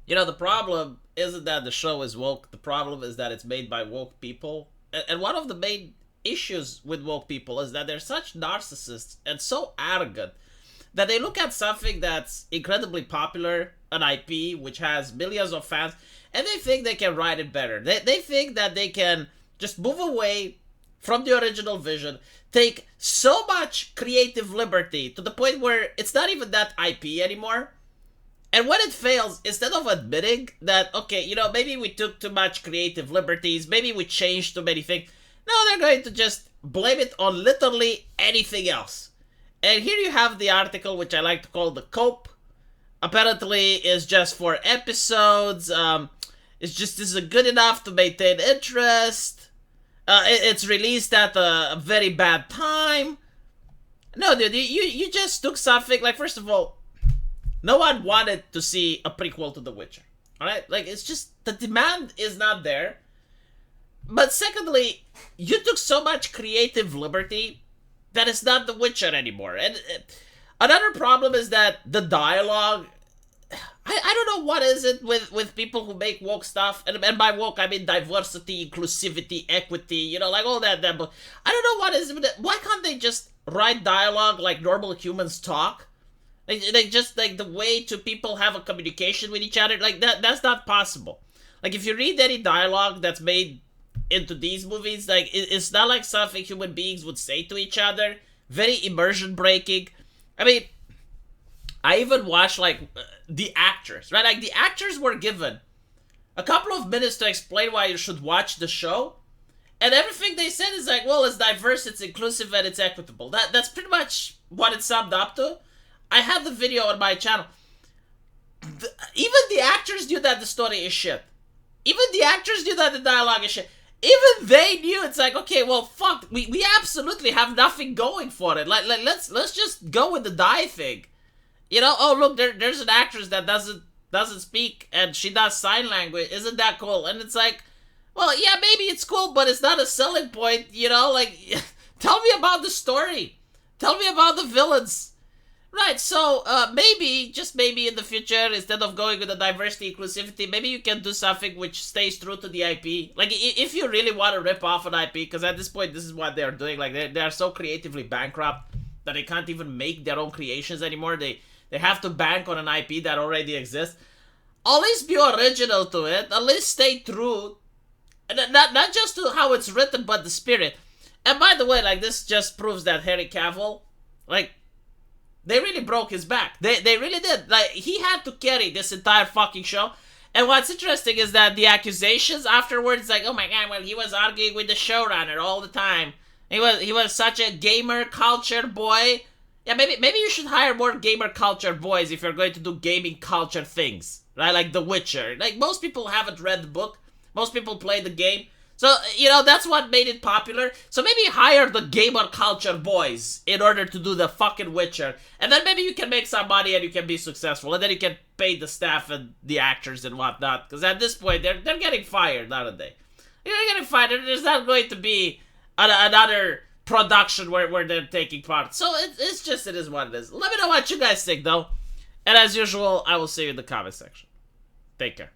The problem isn't that the show is woke. The problem is that it's made by woke people. And one of the main issues with woke people is that they're such narcissists and so arrogant that they look at something that's incredibly popular, an IP which has millions of fans, and they think they can write it better. They think that they can just move away from the original vision, take so much creative liberty to the point where it's not even that IP anymore. And when it fails, instead of admitting that, okay, maybe we took too much creative liberties, maybe we changed too many things, no, they're going to just blame it on literally anything else. And here you have the article, which I like to call the Cope. Apparently, is just for episodes. It's just isn't good enough to maintain interest. It's released at a very bad time. No, dude, you just took something like, first of all, no one wanted to see a prequel to The Witcher. Alright? Like, it's just, the demand is not there. But secondly, you took so much creative liberty that it's not The Witcher anymore. And another problem is that the dialogue, I don't know what is it with people who make woke stuff. And by woke, I mean diversity, inclusivity, equity, like all that. But I don't know what is it. Why can't they just write dialogue like normal humans talk? Like just like the way to people have a communication with each other, like that's not possible. Like if you read any dialogue that's made into these movies, like it's not like something human beings would say to each other. Very immersion breaking. I mean, I even watched like the actors, right? Like the actors were given a couple of minutes to explain why you should watch the show, and everything they said is like, well, it's diverse, it's inclusive, and it's equitable. That's pretty much what it summed up to. I have the video on my channel. Even the actors knew that the story is shit. Even the actors knew that the dialogue is shit. Even they knew it's like, okay, well, fuck, we absolutely have nothing going for it. Like let's just go with the die thing. Oh look, there's an actress that doesn't speak and she does sign language. Isn't that cool? And it's like, well, yeah, maybe it's cool, but it's not a selling point. Like, tell me about the story. Tell me about the villains. Right, so maybe, just maybe in the future, instead of going with the diversity, inclusivity, maybe you can do something which stays true to the IP. Like, if you really want to rip off an IP, because at this point, this is what they're doing. Like, they are so creatively bankrupt that they can't even make their own creations anymore. They have to bank on an IP that already exists. At least be original to it. At least stay true. And not just to how it's written, but the spirit. And by the way, like, this just proves that Henry Cavill, like, they really broke his back. They really did. Like, he had to carry this entire fucking show. And what's interesting is that the accusations afterwards, like, oh my god, well, he was arguing with the showrunner all the time. He was such a gamer culture boy. Yeah, maybe you should hire more gamer culture boys if you're going to do gaming culture things, right? Like The Witcher. Like, most people haven't read the book. Most people play the game. So, that's what made it popular. So maybe hire the gamer culture boys in order to do the fucking Witcher. And then maybe you can make some money and you can be successful. And then you can pay the staff and the actors and whatnot. Because at this point, they're getting fired, aren't they? They're getting fired. There's not going to be another production where they're taking part. So it is what it is. Let me know what you guys think, though. And as usual, I will see you in the comment section. Take care.